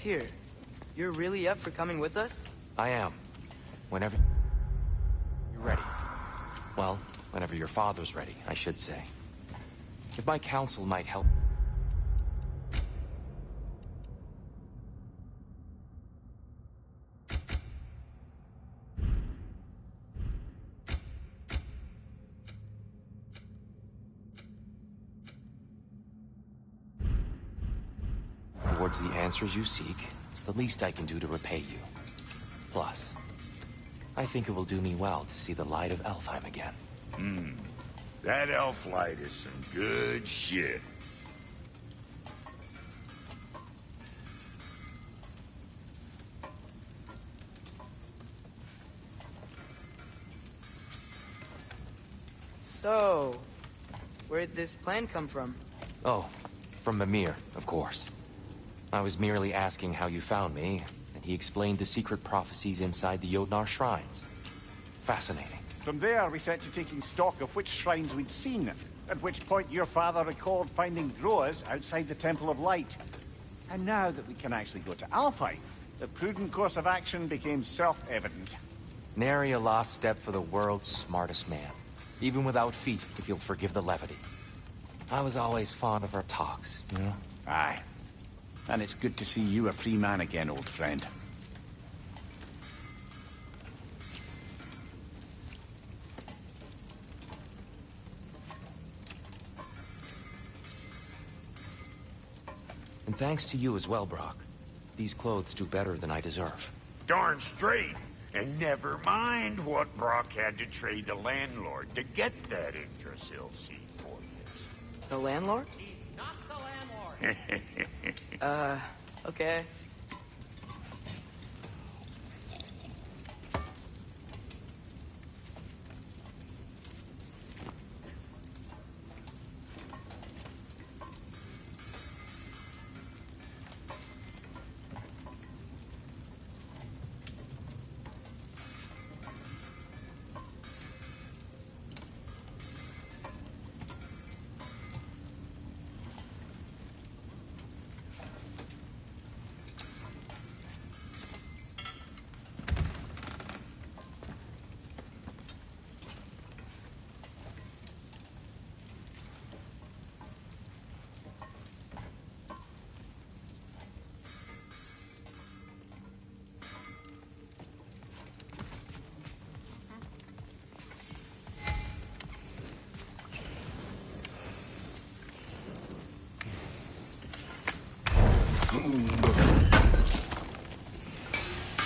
Tyr, you're really up for coming with us? I am. Whenever you're ready. Well, whenever your father's ready, I should say. If my counsel might help... towards the answers you seek, it's the least I can do to repay you. Plus, I think it will do me well to see the light of Elfheim again. That elf light is some good shit. So, where'd this plan come from? Oh, from Mimir, of course. I was merely asking how you found me, and he explained the secret prophecies inside the Jotnar shrines. Fascinating. From there, we set to taking stock of which shrines we'd seen, at which point your father recalled finding growers outside the Temple of Light. And now that we can actually go to Alfheim, the prudent course of action became self-evident. Nary a lost step for the world's smartest man. Even without feet, if you'll forgive the levity. I was always fond of our talks, you know? Aye. And it's good to see you a free man again, old friend. And thanks to you as well, Brock. These clothes do better than I deserve. Darn straight. And never mind what Brock had to trade the landlord to get that Yggdrasil seed for this. The landlord? Not the landlord. Okay.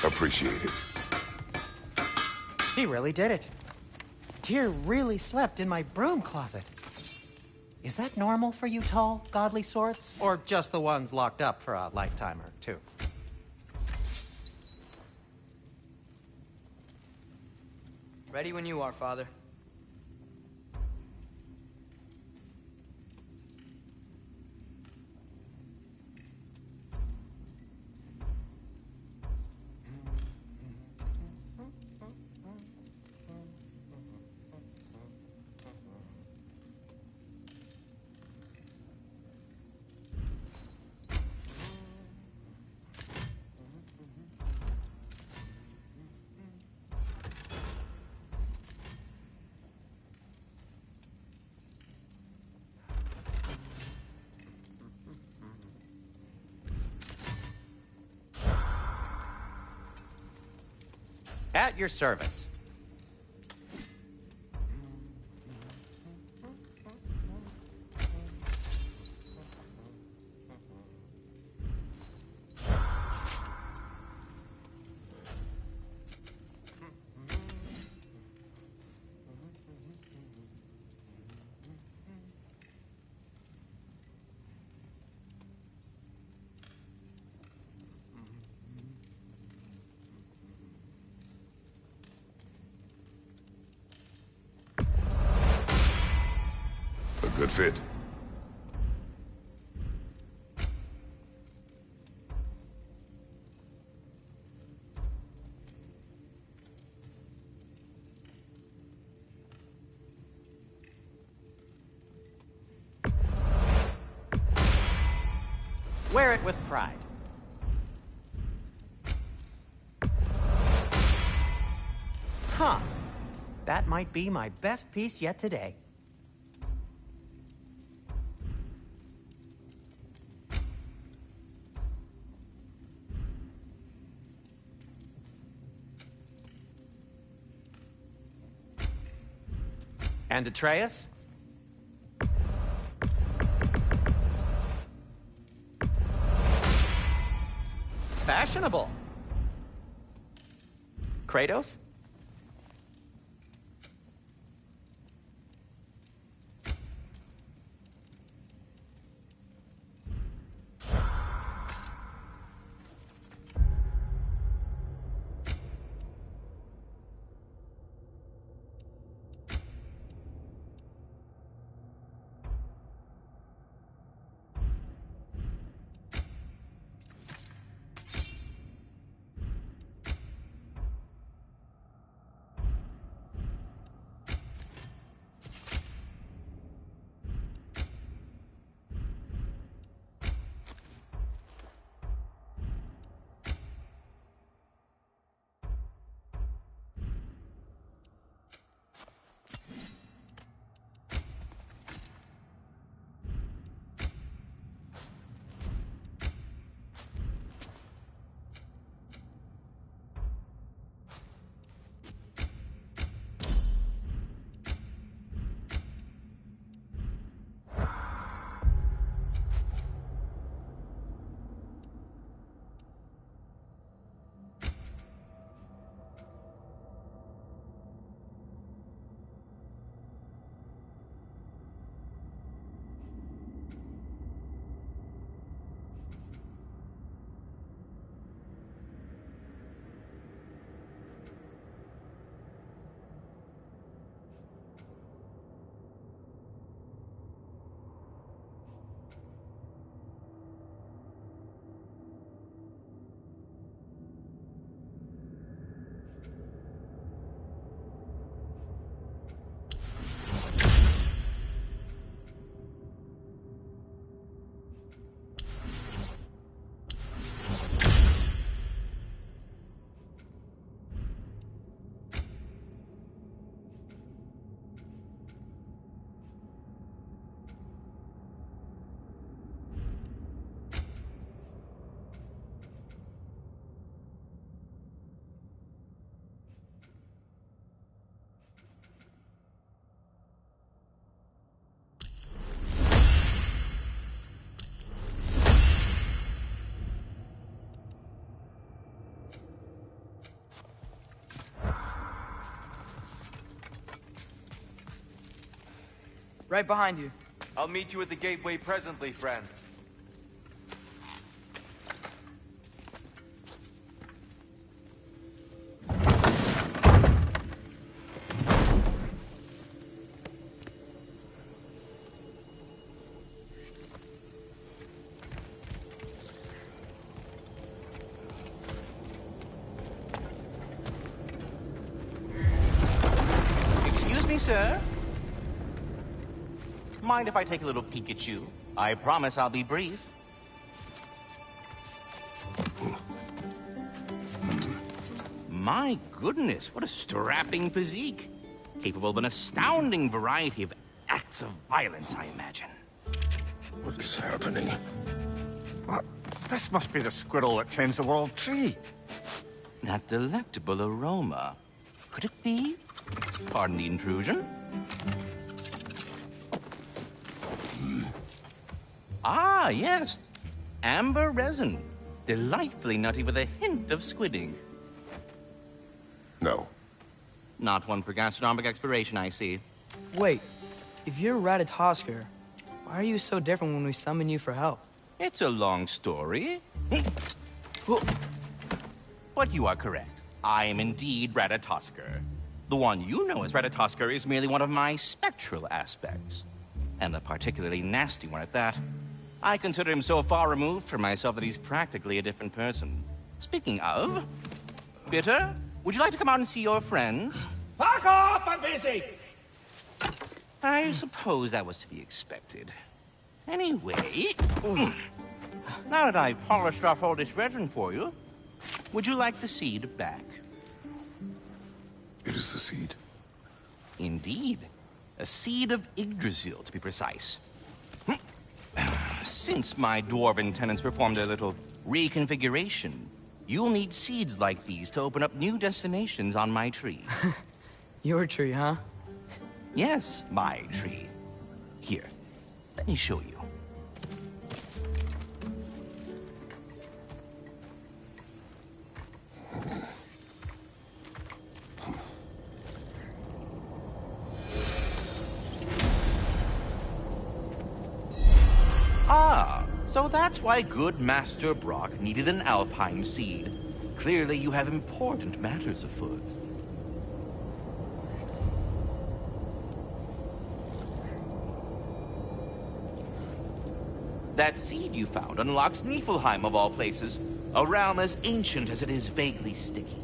Appreciate it. He really did it. Tyr really slept in my broom closet. Is that normal for you tall, godly sorts? Or just the ones locked up for a lifetime or two? Ready when you are, Father. At your service. A good fit. Wear it with pride. Huh. That might be my best piece yet today. And Atreus? Fashionable. Kratos? Right behind you. I'll meet you at the gateway presently, friends. Excuse me, sir. Mind if I take a little peek at you? I promise I'll be brief. My goodness, what a strapping physique. Capable of an astounding variety of acts of violence, I imagine. What is happening? This must be the squirrel that tends the world tree. That delectable aroma. Could it be? Pardon the intrusion. Ah, yes. Amber resin. Delightfully nutty with a hint of squidding. No. Not one for gastronomic exploration, I see. Wait, if you're Ratatoskr, why are you so different when we summon you for help? It's a long story. But you are correct. I am indeed Ratatoskr. The one you know as Ratatoskr is merely one of my spectral aspects. And a particularly nasty one at that. I consider him so far removed from myself that he's practically a different person. Speaking of, Bitter, would you like to come out and see your friends? Fuck off! I'm busy! I suppose that was to be expected. Anyway, now that I've polished off all this resin for you, would you like the seed back? It is the seed. Indeed. A seed of Yggdrasil, to be precise. Since my dwarven tenants performed a little reconfiguration, you'll need seeds like these to open up new destinations on my tree. Your tree, huh? Yes, my tree. Here, let me show you. Ah, so that's why good Master Brock needed an alpine seed. Clearly you have important matters afoot. That seed you found unlocks Niflheim of all places, a realm as ancient as it is vaguely sticky.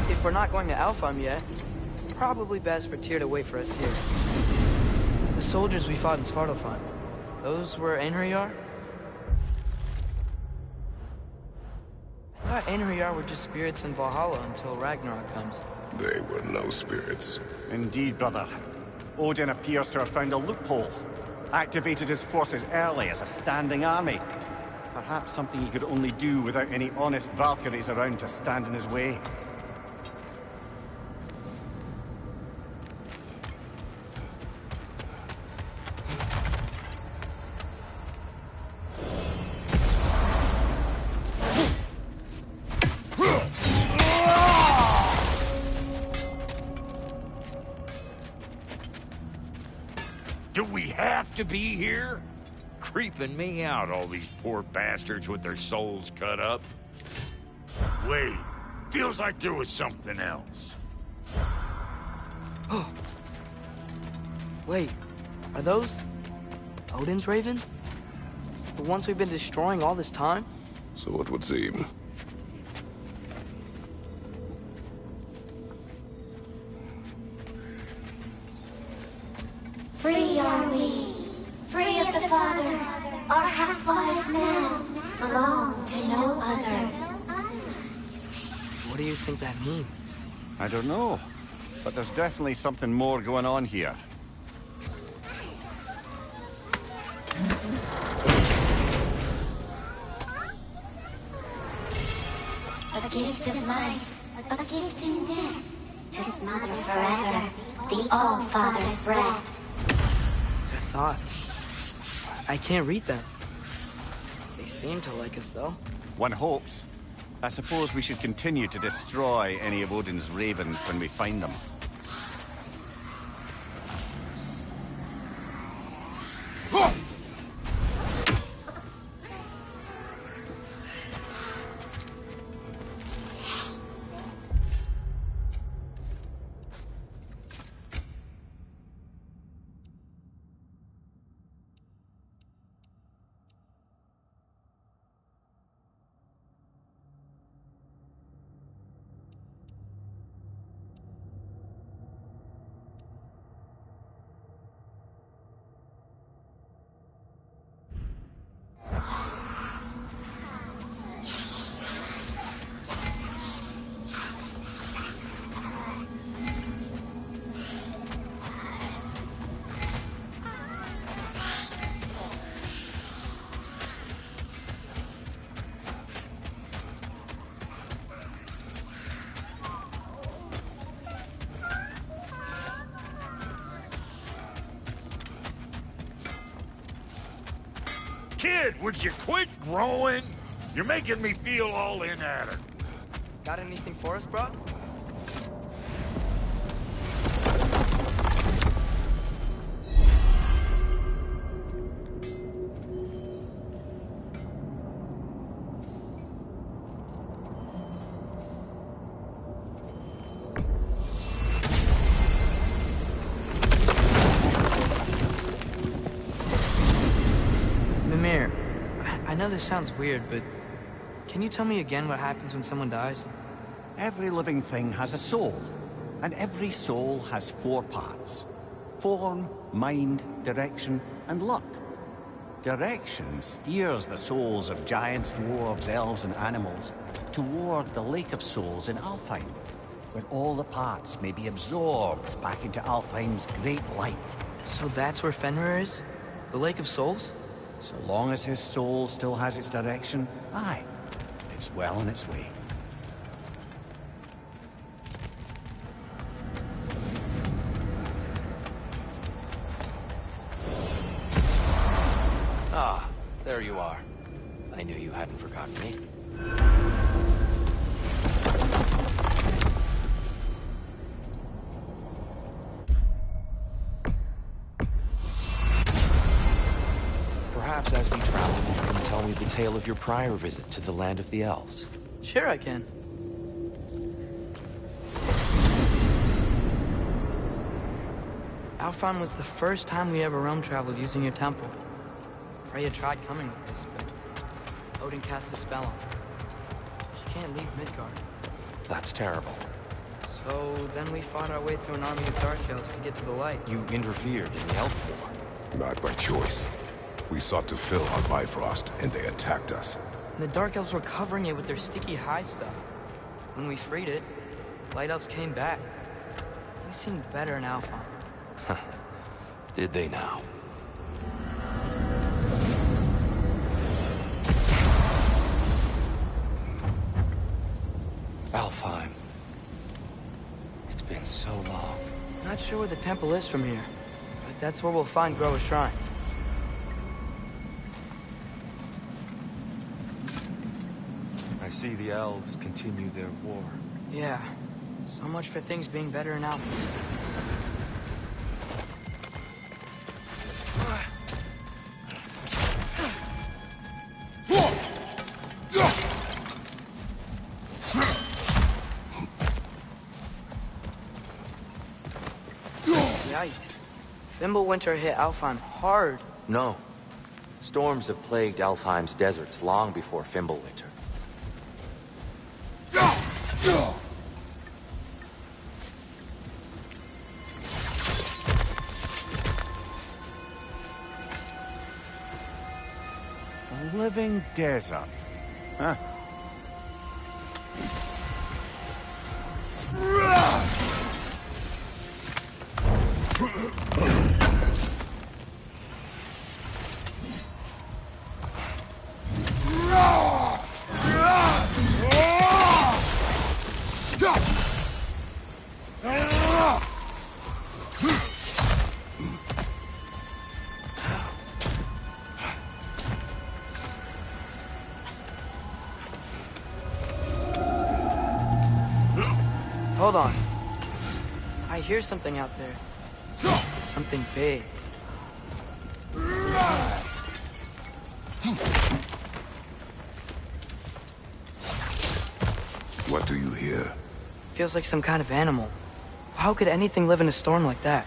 If we're not going to Alfheim yet, it's probably best for Tyr to wait for us here. The soldiers we fought in Svartalfheim, those were Einherjar? I thought Einherjar were just spirits in Valhalla until Ragnarok comes. They were no spirits. Indeed, brother. Odin appears to have found a loophole. Activated his forces early as a standing army. Perhaps something he could only do without any honest Valkyries around to stand in his way. Do we have to be here? Creeping me out, all these poor bastards with their souls cut up. Wait, feels like there was something else. Wait, are those Odin's ravens? The ones we've been destroying all this time? So it would seem. Free are we, free of the Father. Our half-wise man belong to no other. What do you think that means? I don't know, but there's definitely something more going on here. A gift of life, a gift in death, to smother forever the All-Father's breath. The thought. I can't read them. They seem to like us, though. One hopes. I suppose we should continue to destroy any of Odin's ravens when we find them. Kid, would you quit growing? You're making me feel all inadequate. Got anything for us, bro? Mimir, I know this sounds weird, but can you tell me again what happens when someone dies? Every living thing has a soul, and every soul has 4 parts. form, mind, direction, and luck. Direction steers the souls of giants, dwarves, elves, and animals toward the Lake of Souls in Alfheim, where all the parts may be absorbed back into Alfheim's great light. So that's where Fenrir is? The Lake of Souls? So long as his soul still has its direction, aye, it's well on its way. Ah, there you are. I knew you hadn't forgotten me. Perhaps as we travel, you can tell me the tale of your prior visit to the land of the elves. Sure I can. Alfheim was the first time we ever realm traveled using your temple. Freya tried coming with us, but Odin cast a spell on her. She can't leave Midgard. That's terrible. So then we fought our way through an army of Dark Elves to get to the light. You interfered in the elf war. Not by choice. We sought to fill our Bifrost, and they attacked us. And the Dark Elves were covering it with their sticky hive stuff. When we freed it, Light Elves came back. We seemed better in Alfheim. Did they now? Alfheim. It's been so long. Not sure where the temple is from here, but that's where we'll find Groa's shrine. I see the elves continue their war. Yeah, so much for things being better in Alfheim. Yikes. Fimbulwinter hit Alfheim hard. No. Storms have plagued Alfheim's deserts long before Fimbulwinter. A living desert. Huh? Hold on. I hear something out there. Something big. What do you hear? Feels like some kind of animal. How could anything live in a storm like that?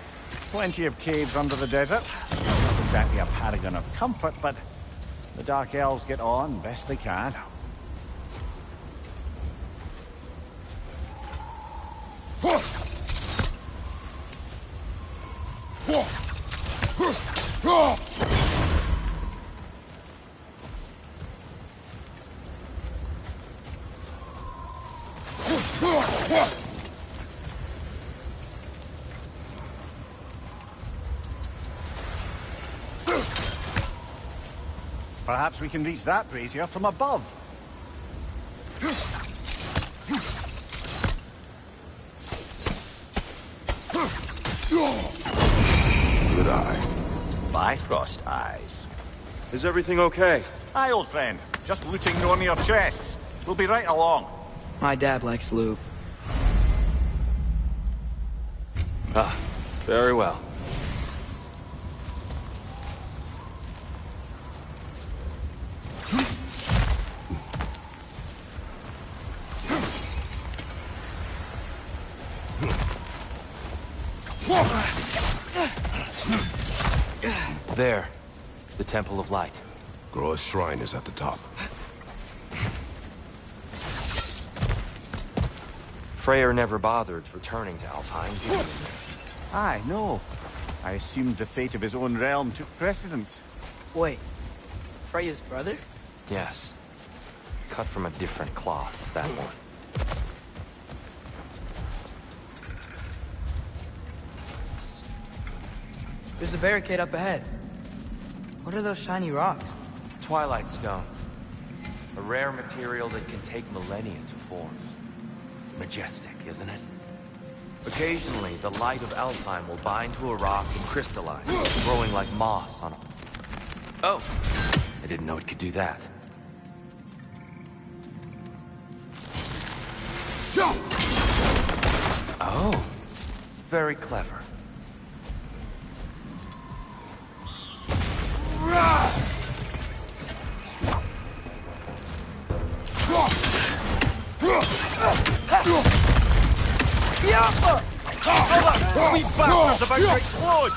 Plenty of caves under the desert. Not exactly a paragon of comfort, but the Dark Elves get on best they can. Perhaps we can reach that brazier from above. Good eye. Bifrost eyes. Is everything okay? Aye, old friend. Just looting on your chests. We'll be right along. My dad likes lube. Ah, very well. There, the Temple of Light. Groa's shrine is at the top. Freyr never bothered returning to Alfheim, did he? Aye, no. I assumed the fate of his own realm took precedence. Wait, Freya's brother? Yes. Cut from a different cloth, that one. There's a barricade up ahead. What are those shiny rocks? Twilight Stone. A rare material that can take millennia to form. Majestic, isn't it? Occasionally, the light of Alfheim will bind to a rock and crystallize, growing like moss on a... Oh! I didn't know it could do that. Oh! Very clever. We bastards about to explode!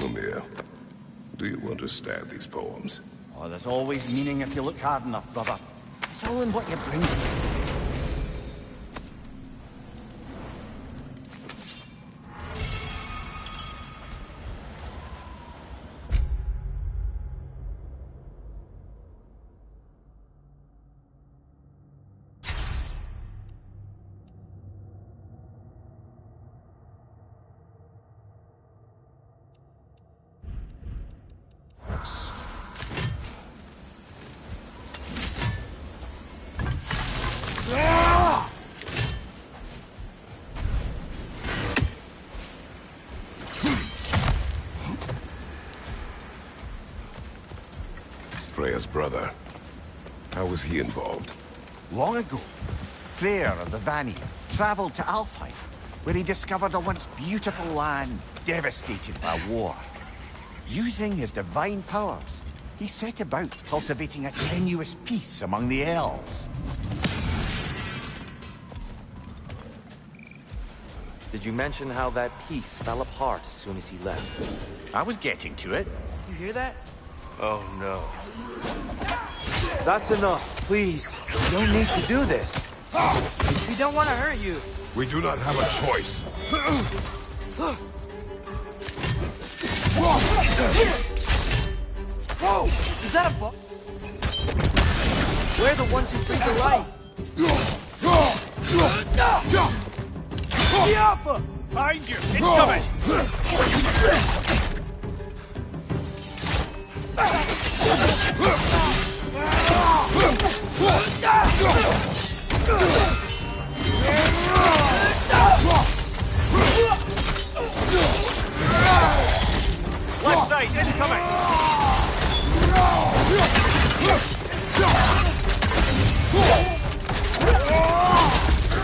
Mimir, do you understand these poems? Oh, there's always meaning if you look hard enough, brother. It's all in what you bring to it. Freya's brother. How was he involved? Long ago, Freyr of the Vanir traveled to Alfheim, where he discovered a once beautiful land devastated by war. Using his divine powers, he set about cultivating a tenuous peace among the elves. Did you mention how that piece fell apart as soon as he left? I was getting to it. You hear that? Oh no. That's enough, please. You don't need to do this. We don't want to hurt you. We do not have a choice. Whoa! Is that a bu- We're the ones who bring the light. Alpha! Behind you! Incoming! Left side, incoming!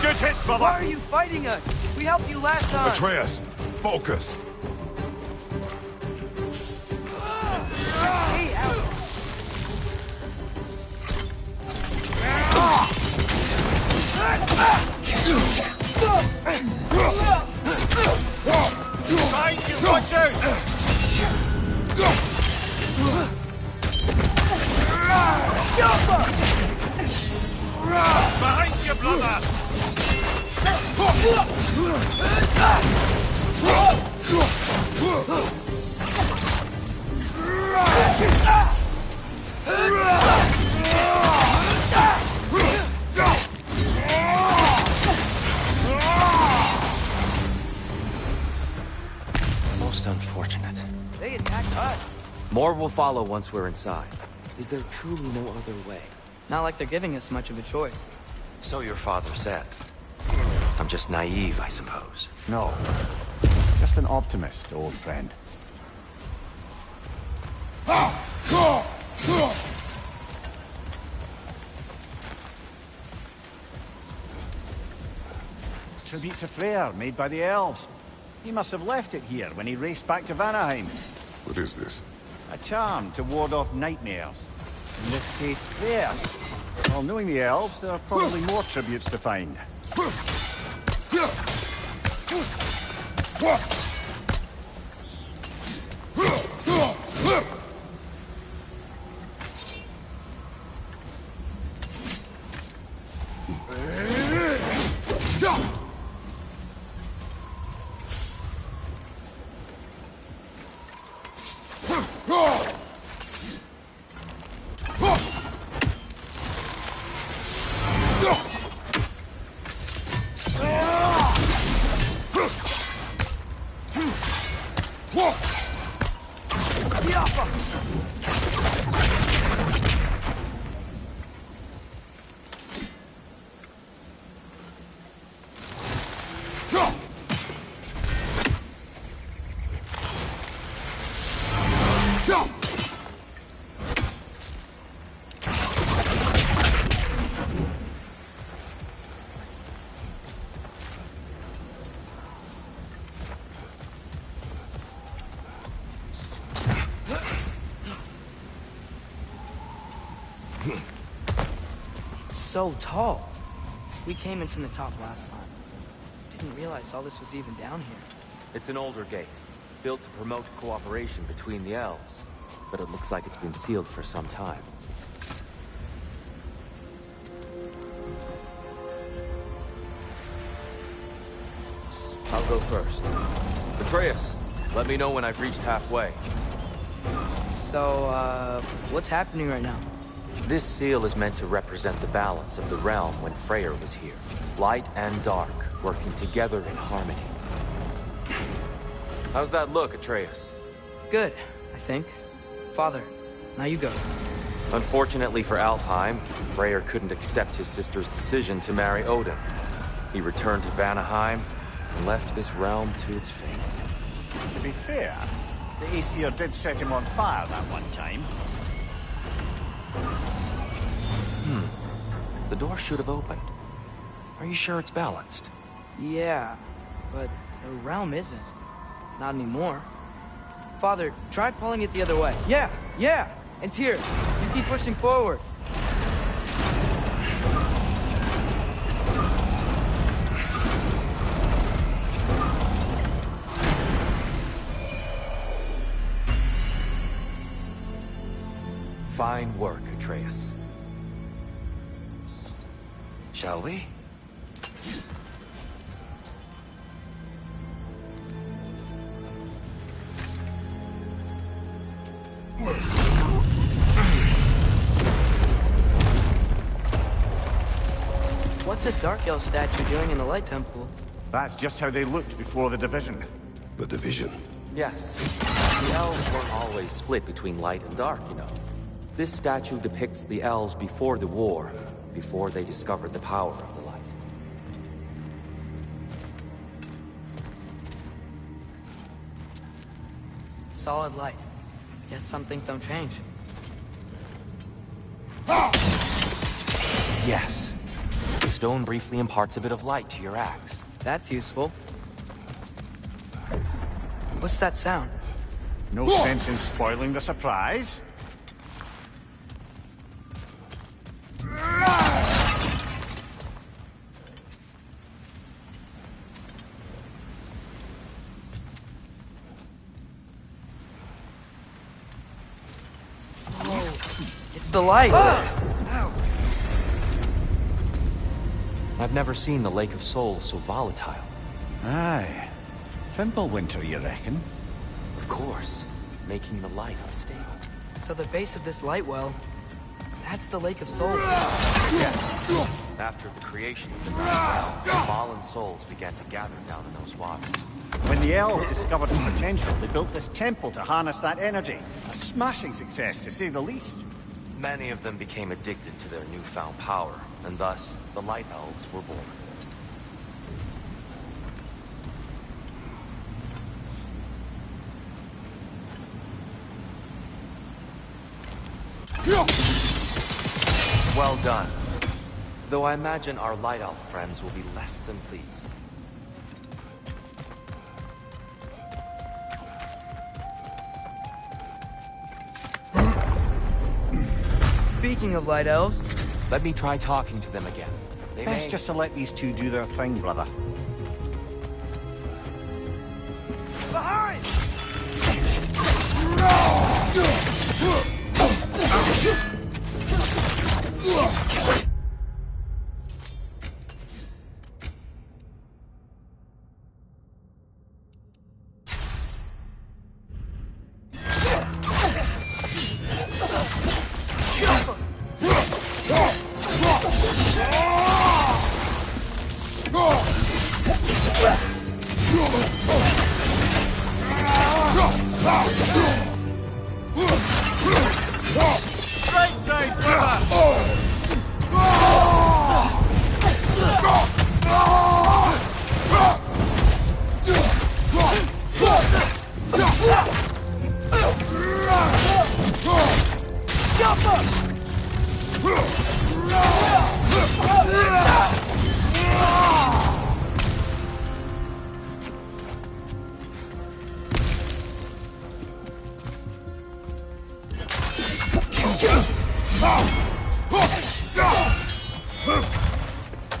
Good hit, brother! Why are you fighting us? We helped you last time. Atreus, focus. Hey, out. Behind you, watch out! Behind you, brother! Most unfortunate. They attacked us. More will follow once we're inside. Is there truly no other way? Not like they're giving us much of a choice. So your father said. I'm just naive, I suppose. No, just an optimist, old friend. tribute to Freyr, made by the elves. He must have left it here when he raced back to Vanaheim. What is this? A charm to ward off nightmares. In this case, Freyr. Well, knowing the elves, there are probably more tributes to find. So tall. We came in from the top last time. Didn't realize all this was even down here. It's an older gate, built to promote cooperation between the elves. But it looks like it's been sealed for some time. I'll go first. Atreus, let me know when I've reached halfway. So, what's happening right now? This seal is meant to represent the balance of the realm when Freyr was here. Light and dark, working together in harmony. How's that look, Atreus? Good, I think. Father, now you go. Unfortunately for Alfheim, Freyr couldn't accept his sister's decision to marry Odin. He returned to Vanaheim and left this realm to its fate. To be fair, the Aesir did set him on fire that one time. The door should have opened. Are you sure it's balanced? Yeah, but the realm isn't. Not anymore. Father, try pulling it the other way. Yeah! And Tyr, you keep pushing forward. Fine work, Atreus. Shall we? What's a Dark Elf statue doing in the Light Temple? That's just how they looked before the division. The division. Yes. The elves weren't always split between light and dark, you know. This statue depicts the elves before the war, before they discovered the power of the light. Solid light. Guess some things don't change. Yes. The stone briefly imparts a bit of light to your axe. That's useful. What's that sound? No sense in spoiling the surprise. It's the light! Ow. I've never seen the Lake of Souls so volatile. Aye. Fimbulwinter, you reckon? Of course. Making the light unstable. So the base of this light well, that's the Lake of Souls. Yes. After the creation of the realm, fallen souls began to gather down in those waters. When the elves discovered its potential, they built this temple to harness that energy. A smashing success, to say the least. Many of them became addicted to their newfound power, and thus, the Light Elves were born. Well done. Though I imagine our Light Elf friends will be less than pleased. Speaking of light elves, Let me try talking to them again. They Best may... just to let these two do their thing, brother. behind!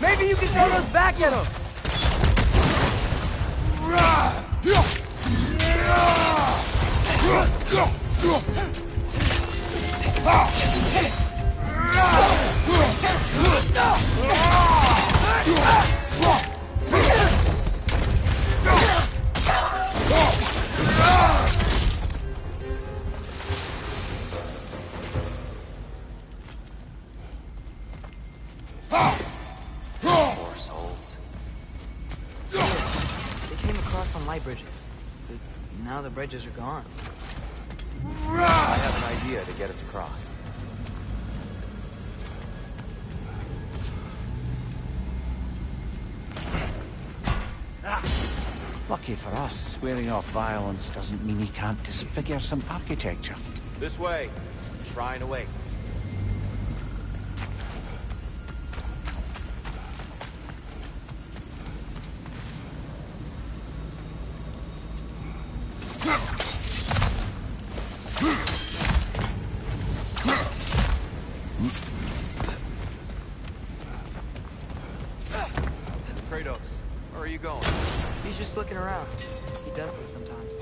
Maybe you can throw those back at him! Poor souls. They came across on light bridges. But now the bridges are gone. I have an idea to get us across. Lucky for us, swearing off violence doesn't mean he can't disfigure some architecture. This way. Shrine awaits. Kratos, where are you going? He's just looking around. He does this sometimes.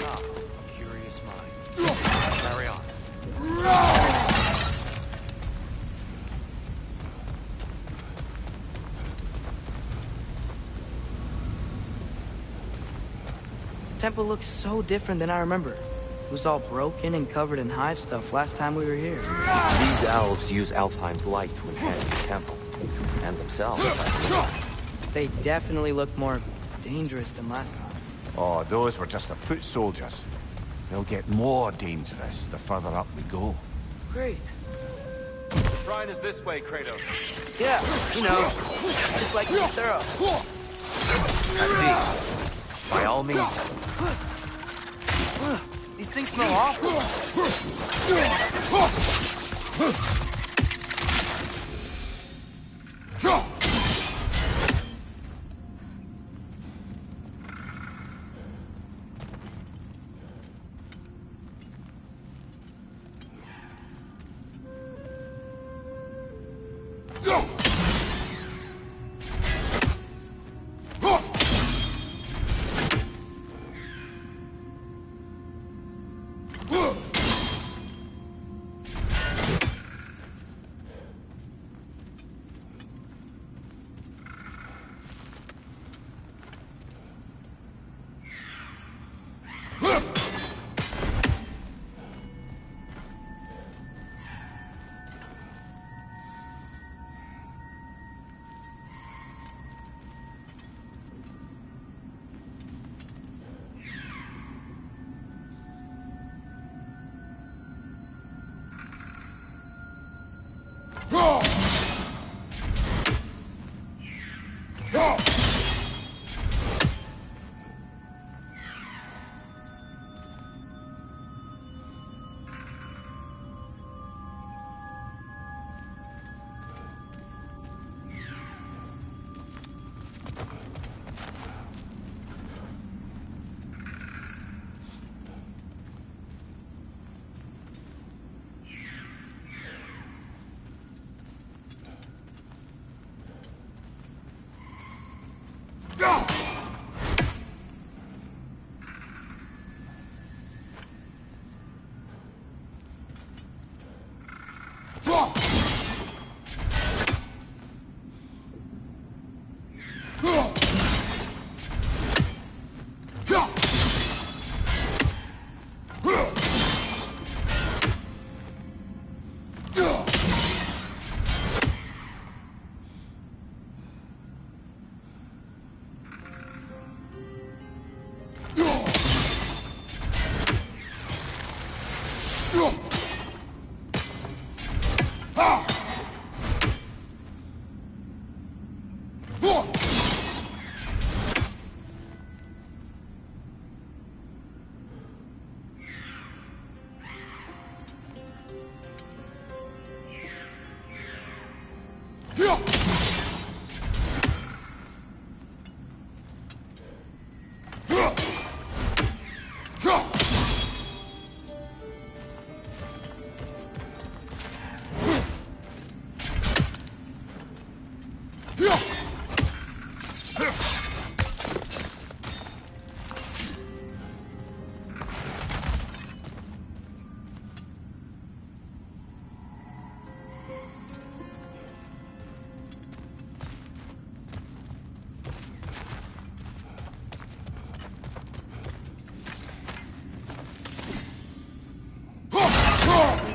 Ah, a curious mind. Carry on. The temple looks so different than I remember. It was all broken and covered in hive stuff last time we were here. These elves use Alfheim's light to enhance the temple. And themselves. They definitely look more dangerous than last time. Oh, those were just the foot soldiers. They'll get more dangerous the further up we go. Great. The shrine is this way, Kratos. Yeah, you know, just like you thorough. I see. By all means. These things smell awful.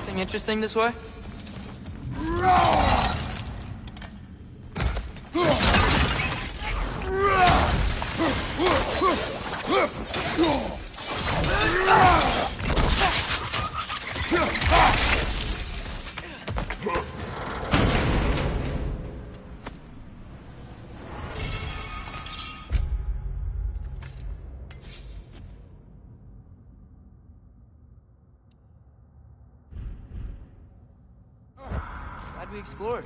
Anything interesting this way? Glad we explored.